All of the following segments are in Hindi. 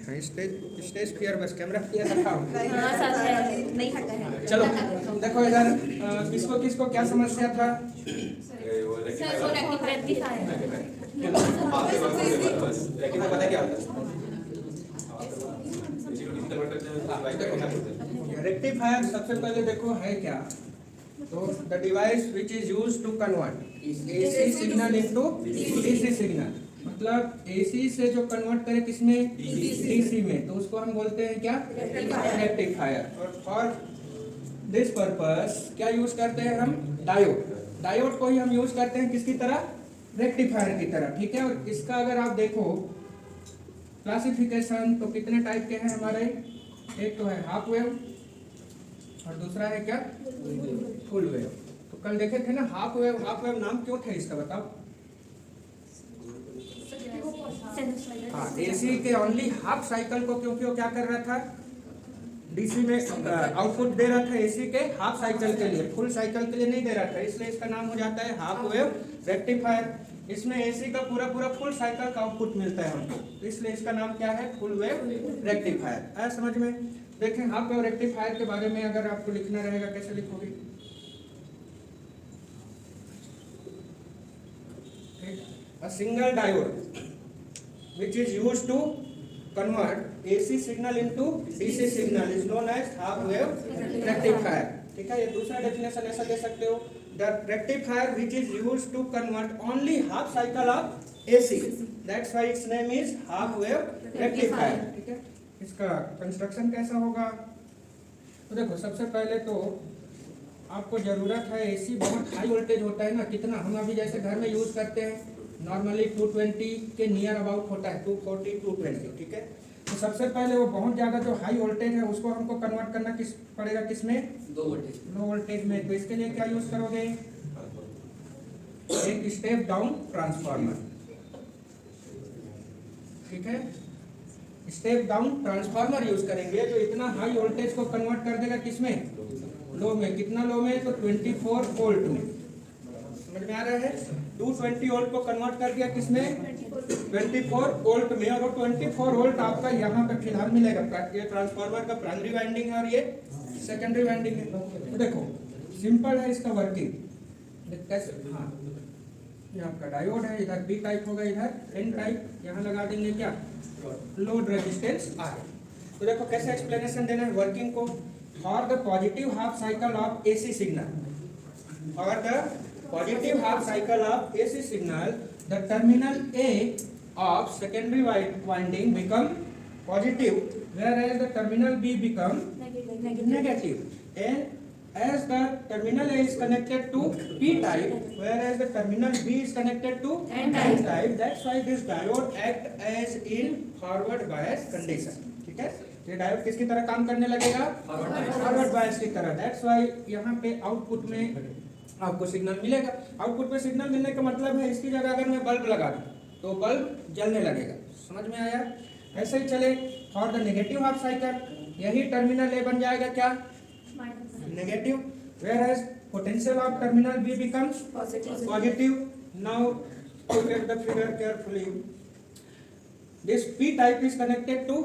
स्टेज फियर बस कैमरा फियर रखा हो। नहीं हटा है। चलो देखो इधर किसको किसको क्या समस्या था। पता क्या रेक्टिफायर सबसे पहले देखो है क्या। तो the device which is use to convert AC signal into DC signal, मतलब एसी से जो कन्वर्ट करे किसमें डीसी में, तो उसको हम बोलते हैं क्या रेक्टिफायर। और फॉर दिस पर्पस क्या यूज करते हैं हम डायोड। डायोड को ही हम यूज करते हैं किसकी तरह रेक्टिफायर की तरह, ठीक है। और इसका अगर आप देखो क्लासिफिकेशन तो कितने टाइप के हैं हमारे, एक तो है हाफ वेव और दूसरा है क्या फुल वेव। तो कल देखे थे ना हाफ वेव नाम क्यों था इसका बताओ। हाँ एसी के ओनली हाफ साइकिल को क्योंकि वो क्या कर रहा था डीसी में आउटपुट दे रहा था एसी के हाफ साइकिल के लिए, फुल साइकिल के लिए नहीं दे रहा था, इसलिए इसका नाम हो जाता है हाफ वेव रेक्टिफायर। इसमें एसी का पूरा फुल साइकिल का आउटपुट मिलता है हमको, तो इसलिए इसका नाम क्या है फुल वेव रेक्टिफायर। आया समझ में। देखें हाफ वेव रेक्टिफायर के बारे में अगर आपको लिखना रहेगा कैसे लिखोगे, a single diode which is used to convert AC signal into DC signal is known as half wave rectifier, ठीक है। ये दूसरा डेफिनेशन ऐसा दे सकते हो, the rectifier which is used to convert only half cycle of AC, that's why its name is half wave rectifier, ठीक है। इसका कंस्ट्रक्शन कैसा होगा, तो देखो सबसे पहले तो आपको जरूरत है एसी बहुत हाई वोल्टेज होता है ना, कितना हम अभी जैसे घर में यूज करते हैं नॉर्मली 220 के नियर अबाउट होता है, 240 220, ठीक है। तो सबसे पहले वो बहुत ज़्यादा जो हाई वोल्टेज है उसको हमको कन्वर्ट करना किस पड़ेगा, किसमें लो वोल्टेज में। तो इसके लिए क्या यूज करोगे, एक स्टेप डाउन ट्रांसफार्मर, ठीक है। स्टेप डाउन ट्रांसफार्मर यूज करेंगे जो इतना हाई वोल्टेज को कन्वर्ट कर देगा किसमें लो में। कितना लो में, तो 24 वोल्ट में, समझ में आ रहा है। 220 वोल्ट को कन्वर्ट कर दिया किसमें 24 वोल्ट में, और वो 24 वोल्ट आपका यहाँ पे फिलहाल मिलेगा। ये ट्रांसफार्मर का प्राइमरी वाइंडिंग है और ये सेकेंडरी वाइंडिंग है। तो देखो सिंपल है इसका वर्किंग कैसे। हाँ ये आपका डायोड है, इधर पी टाइप होगा, इधर एन टाइप, यहाँ लगा देंगे क्या लोड रेजिस्टेंस आर। तो देखो कैसे एक्सप्लेनेशन देना है वर्किंग को। For the positive half cycle of AC signal, for the positive half cycle of AC signal, the terminal A of secondary winding become positive, whereas the terminal B become negative. And as the terminal A is connected to P type, whereas the terminal B is connected to N type, that's why this diode act as in forward bias condition, ठीक है। ये डायोड किसकी तरह काम करने लगेगा फॉरवर्ड बायस की तरह। दैट्स वाई यहाँ पे आउटपुट में आपको सिग्नल मिलेगा। आउटपुट पे सिग्नल मिलने का मतलब है इसकी जगह अगर मैं बल्ब लगा दूं तो बल्ब जलने लगेगा, समझ में आया। ऐसे ही चले for the negative half cycle, यही टर्मिनल ए बन जाएगा क्या negative, where as potential of terminal B becomes positive. Now look at the figure carefully, this p type is connected to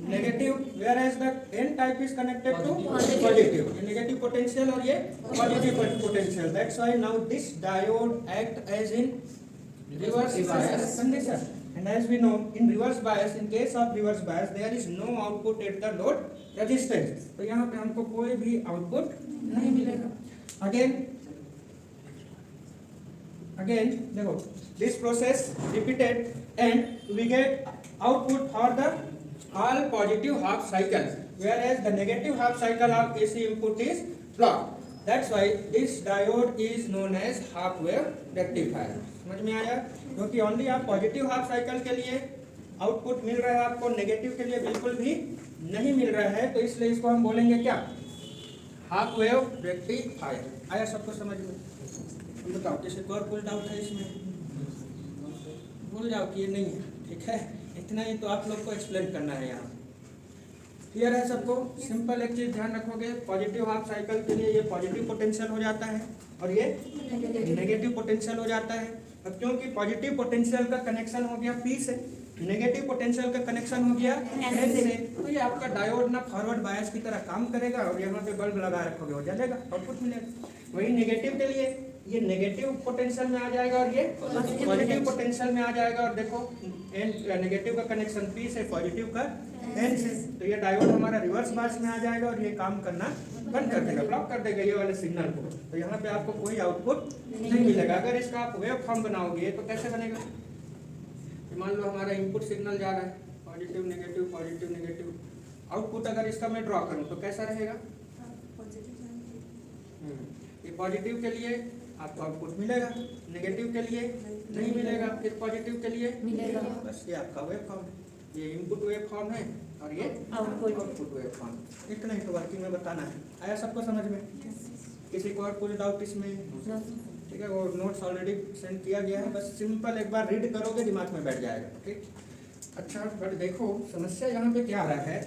negative, whereas the n type is connected to positive. ये negative potential और ये positive potential. That's why now this diode act as in reverse bias condition. And as we know, in reverse bias, in case of reverse bias, there is no output at the load resistance. तो यहाँ पे हमको कोई भी output नहीं मिलेगा। Again देखो this process repeated and we get output for the all positive half cycles, whereas the negative half cycle of AC input is blocked. That's why this diode is known as half wave rectifier. समझ में आया, क्योंकि ओनली आप पॉजिटिव हाफ साइकिल के लिए आउटपुट मिल रहा है, आपको नेगेटिव के लिए बिल्कुल भी नहीं मिल रहा है, तो इसलिए इसको हम बोलेंगे क्या हाफ वेव रेक्टिफायर। आया सबको समझ में। बताओ किसी को और कोई डाउट है इसमें, भूल जाओ कि ये नहीं है, ठीक है। इतना ही तो आप लोग को एक्सप्लेन करना है यहाँ। क्लियर है सबको। सिंपल एक चीज ध्यान रखोगे, पॉजिटिव हाफ साइकिल के लिए ये पॉजिटिव पोटेंशियल हो जाता है और ये नेगेटिव पोटेंशियल हो जाता है। अब क्योंकि पॉजिटिव पोटेंशियल का कनेक्शन हो गया पी से, नेगेटिव पोटेंशियल का कनेक्शन हो गया एन से, तो ये आपका डायोड ना फॉरवर्ड बायस की तरह काम करेगा और यहाँ पे बल्ब लगा रखोगे वो जलेगा, आउटपुट मिलेगा। वही नेगेटिव के लिए ये नेगेटिव पोटेंशियल में आ जाएगा और ये पॉजिटिव पोटेंशियल में आ जाएगा। और देखो एन नेगेटिव का कनेक्शन पी से, पॉजिटिव का एन से, तो ये डायोड हमारा रिवर्स बायस में आ जाएगा और ये काम करना बंद कर देगा, ब्लॉक कर देगा ये वाले सिग्नल को। तो यहाँ पे आपको कोई आउटपुट नहीं मिलेगा। अगर इसका आप वेव फॉर्म बनाओगे तो कैसे बनेगा? मान लो हमारा इनपुट सिग्नल जा रहा है पॉजिटिव नेगेटिव, आउटपुट अगर इसका मैं ड्रॉ करूं तो कैसा रहेगा? ये पॉजिटिव के लिए आपको आउटपुट मिलेगा, नेगेटिव के लिए नहीं मिलेगा, फिर पॉजिटिव के लिए मिलेगा। बस ये आपका वेव फॉर्म है, ये इनपुट वेव फॉर्म है और ये आउटपुट वेव फॉर्म। इतना ही तो वर्किंग में बताना है। आया सबको समझ में? किसी को और कुछ डाउट इसमें? ठीक है, वो नोट्स ऑलरेडी सेंड किया गया है, बस सिंपल एक बार रीड करोगे दिमाग में बैठ जाएगा। ठीक, अच्छा बट देखो समस्या यहाँ पे क्या आ रहा है,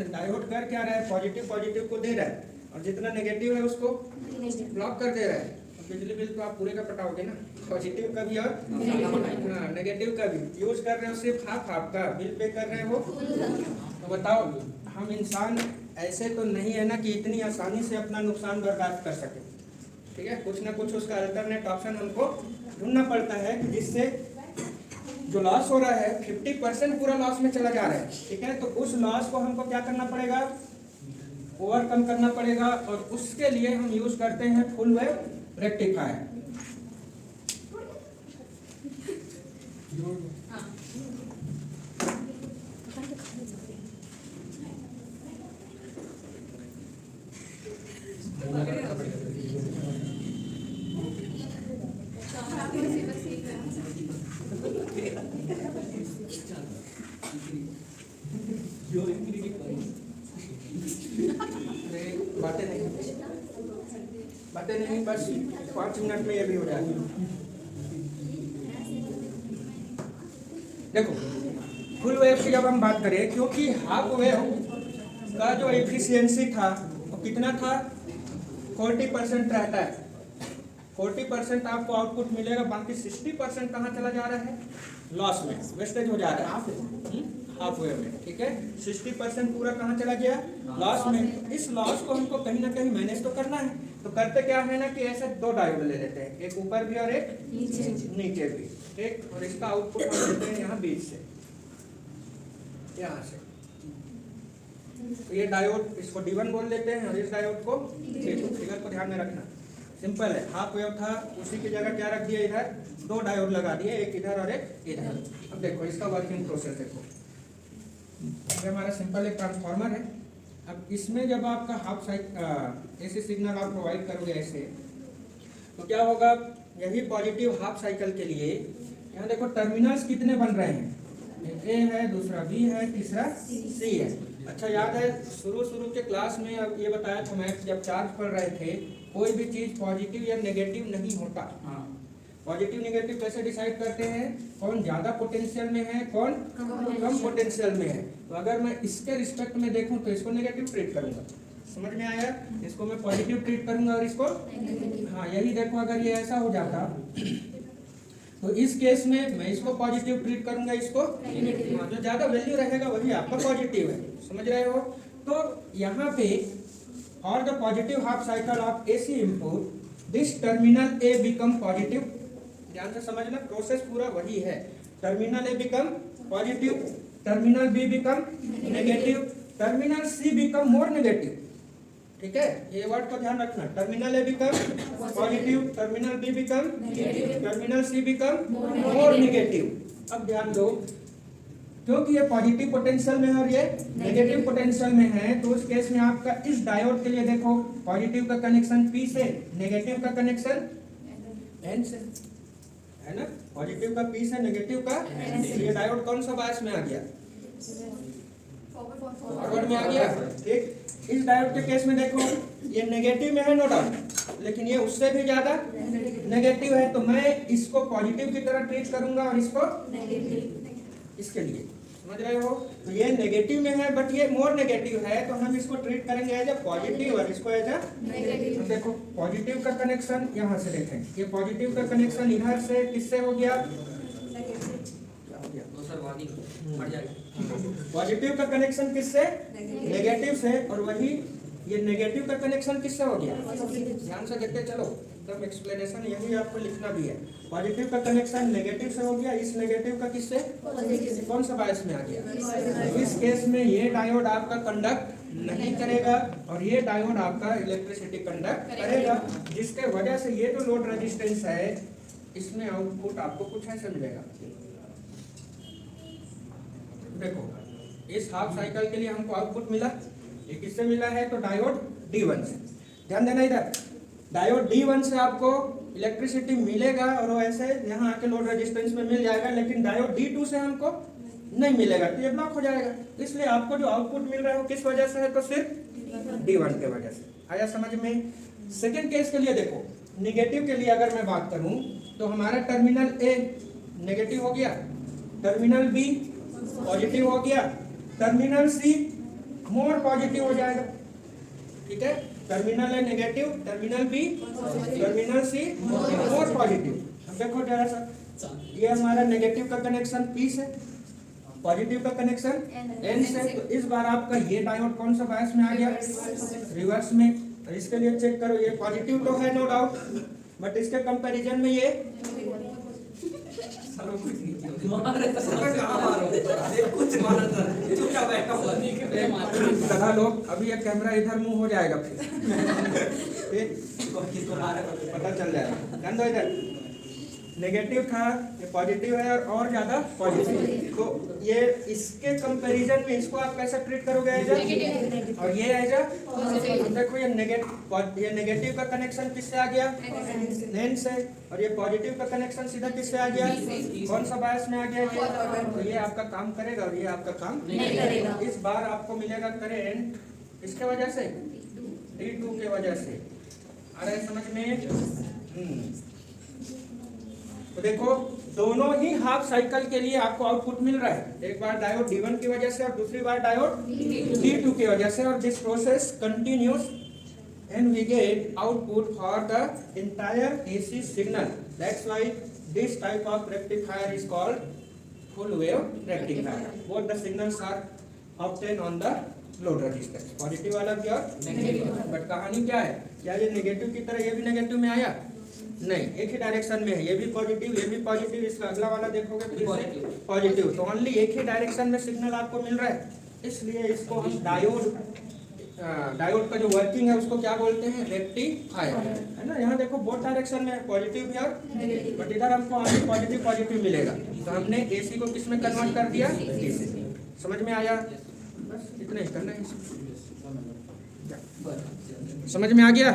डायोड कर क्या रहा है, पॉजिटिव को दे रहा है और जितना नेगेटिव है उसको ब्लॉक कर दे रहा है। तो बिजली बिल तो आप पूरे का पटाओगे ना, पॉजिटिव का भी और हाँ नेगेटिव का भी। यूज कर रहे हो सिर्फ हाफ का, बिल पे कर रहे हो। तो बताओ हम इंसान ऐसे तो नहीं है ना कि इतनी आसानी से अपना नुकसान बर्दाश्त कर सके। ठीक है, कुछ ना कुछ उसका अल्टरनेट ऑप्शन हमको ढूंढना पड़ता है कि जिससे जो लॉस हो रहा है 50% पूरा लॉस में चला जा रहा है। ठीक है, तो उस लॉस को हमको क्या करना पड़ेगा? ओवरकम करना पड़ेगा और उसके लिए हम यूज करते हैं फुल वेव रेक्टिफायर। बातें नहीं, बस 5 मिनट में ये भी हो जाएगा। देखो फुल वेव की जब हम बात करें, क्योंकि हाफ वेव का जो एफिशिएंसी था वो कितना था? 40% रहता है। 40% आपको आउटपुट मिलेगा, बाकी 60% कहाँ चला जा रहा है? लॉस में, वेस्टेज हो जा रहा है हाफ वेव में। ठीक है, 60% पूरा कहाँ चला गया? लॉस में। इस लॉस को हमको कहीं ना कहीं मैनेज तो करना है, तो करते क्या है ना कि ऐसे 2 डायोड ले लेते हैं, एक ऊपर भी और एक नीचे भी। ठीक, और इसका आउटपुट हम लेते हैं यहाँ बीच से, यहाँ से। तो ये डायोड इसको D1 बोल लेते हैं और इस डायोड को D2। फिगर को ध्यान में रखना, सिंपल है। हाफ वेव था, उसी की जगह क्या रख दिया? इधर 2 डायोड लगा दिए, एक इधर और एक इधर। अब देखो इसका वर्किंग प्रोसेस देखो, ये हमारा सिंपल एक ट्रांसफार्मर है। अब इसमें जब आपका हाफ साइकिल ऐसे सिग्नल आप प्रोवाइड करोगे ऐसे, तो क्या होगा? यही पॉजिटिव हाफ साइकिल के लिए यहाँ देखो टर्मिनल्स कितने बन रहे हैं, ए है, दूसरा बी है, तीसरा सी है। अच्छा याद है शुरू के क्लास में अब ये बताया था मैं, जब चार्ज पढ़ रहे थे कोई भी चीज पॉजिटिव या नेगेटिव नहीं होता। पॉजिटिव नेगेटिव कैसे डिसाइड करते हैं? कौन ज्यादा पोटेंशियल में है, कौन कम पोटेंशियल में है। तो अगर मैं इसके रिस्पेक्ट में देखूं तो इसको नेगेटिव ट्रीट करूंगा, समझ में आया? इसको मैं पॉजिटिव ट्रीट करूंगा और इसको हाँ, यही देखो अगर ये ऐसा हो जाता तो इस केस में मैं इसको पॉजिटिव ट्रीट करूंगा, इसको हाँ, जो ज्यादा वैल्यू रहेगा वही आपका पॉजिटिव है, समझ रहे हो? तो यहाँ पे और the positive half cycle of AC input this terminal A become positive. ध्यान से समझना, प्रोसेस पूरा वही है। Terminal A become positive, terminal B become negative, terminal C become more negative. ठीक है, ये वर्ड को ध्यान रखना। Terminal A become positive, terminal B become negative, terminal C become more negative. अब ध्यान दो, क्योंकि ये पॉजिटिव पोटेंशियल में है और ये नेगेटिव पोटेंशियल में है, तो उस केस में आपका इस डायोड के लिए देखो पॉजिटिव का कनेक्शन P से, नेगेटिव का कनेक्शन N से, है ना? पॉजिटिव का P से, नेगेटिव का ये डायोड कौन सा बायस में आ गया? फॉरवर्ड में आ गया। ठीक, इस डायोड के केस में देखो ये नेगेटिव में है नो डाउट, लेकिन ये उससे भी ज्यादा नेगेटिव है, तो मैं इसको पॉजिटिव की तरह ट्रीट करूंगा और इसको इसके लिए, समझ रहे हो? तो ये नेगेटिव में है बट ये मोर नेगेटिव है, तो हम इसको ट्रीट करेंगे एज ए पॉजिटिव और इसको एज ए नेगेटिव। देखो पॉजिटिव का कनेक्शन यहाँ से देखें, ये पॉजिटिव का कनेक्शन इधर से किससे हो गया? क्या हो गया? पॉजिटिव का कनेक्शन किससे? नेगेटिव से। और वही ये नेगेटिव का कनेक्शन किससे हो गया? ध्यान से देखते चलो, एकदम एक्सप्लेनेशन यही आपको लिखना भी है। पॉजिटिव का कनेक्शन नेगेटिव से हो गया, इस नेगेटिव का किससे? कौन सा बायस में आ गया? इस केस में ये डायोड आपका कंडक्ट नहीं करेगा और ये डायोड आपका इलेक्ट्रिसिटी कंडक्ट करेगा, जिसके वजह से ये जो लोड रेजिस्टेंस है इसमें आउटपुट आपको कुछ ऐसे मिलेगा। देखो इस हाफ साइकिल के लिए हमको आउटपुट मिला, ये किससे मिला है? तो डायोड D1 से। ध्यान देना इधर, डायोड D1 से आपको इलेक्ट्रिसिटी मिलेगा और वो ऐसे यहाँ आके लोड रेजिस्टेंस में मिल जाएगा, लेकिन डायोड D2 से हमको नहीं मिलेगा, तो ये ब्लॉक हो जाएगा। इसलिए आपको जो आउटपुट मिल रहा है वो किस वजह से है? तो सिर्फ D1 के वजह से। आया समझ में? सेकेंड केस के लिए देखो, निगेटिव के लिए अगर मैं बात करूं तो हमारा टर्मिनल A नेगेटिव हो गया, टर्मिनल B पॉजिटिव हो गया, टर्मिनल C मोर पॉजिटिव हो जाएगा। ठीक है, terminal A negative, terminal B, terminal C more positive. अब देखो जरा सा, ये हमारा नेगेटिव का कनेक्शन P से, पॉजिटिव का कनेक्शन N से। तो इस बार आपका ये डायोड कौन सा बायस में आ गया? रिवर्स में। और इसके लिए चेक करो, ये पॉजिटिव तो है नो डाउट, बट इसके कंपैरिजन में ये सदा लोग अभी ये कैमरा इधर मुंह हो जाएगा फिर पता चल जाएगा। ध्यान दो, इधर नेगेटिव था, ये पॉजिटिव है और ज्यादा पॉजिटिव। तो ये इसके कंपैरिजन में इसको आप कैसे ट्रीट करोगे? एज और ये एज। देखो ये नेगेटिव का कनेक्शन किससे आ गया? N से। और ये पॉजिटिव का कनेक्शन सीधा किससे आ गया? कौन सा बायस में आ गया? ये। तो ये आपका काम करेगा और ये आपका काम नहीं करेगा। इस बार आपको मिलेगा करंट इसके वजह से, D2 के वजह से। आ रहा है समझ में? तो देखो दोनों ही हाफ साइकिल के लिए आपको आउटपुट मिल रहा है, एक बार डायोड D1 की वजह से और दूसरी बार डायोड D2 की वजह से। और this process continuous and we get output for the entire AC signal. That's why this type of rectifier is called full wave rectifier. Both the signals are obtained on the load resistance, positive वाला भी और नेगेटिव। बट कहानी क्या है? क्या ये नेगेटिव की तरह ये भी नेगेटिव में आया? नहीं, एक ही डायरेक्शन में है, ये भी पॉजिटिव ये भी पॉजिटिव। इसका अगला वाला देखोगे फिर से पॉजिटिव। तो ओनली एक ही डायरेक्शन में सिग्नल आपको मिल रहा है, इसलिए इसको हम डायोड का जो वर्किंग है उसको क्या बोलते हैं? रेक्टिफायर, है ना। यहाँ देखो बोथ डायरेक्शन में पॉजिटिव भी और नेगेटिव, बट इधर हमको पॉजिटिव पॉजिटिव मिलेगा, तो हमने AC को किस में कन्वर्ट कर दिया? DC। समझ में आया? बस इतना ही करना है, समझ में आ गया?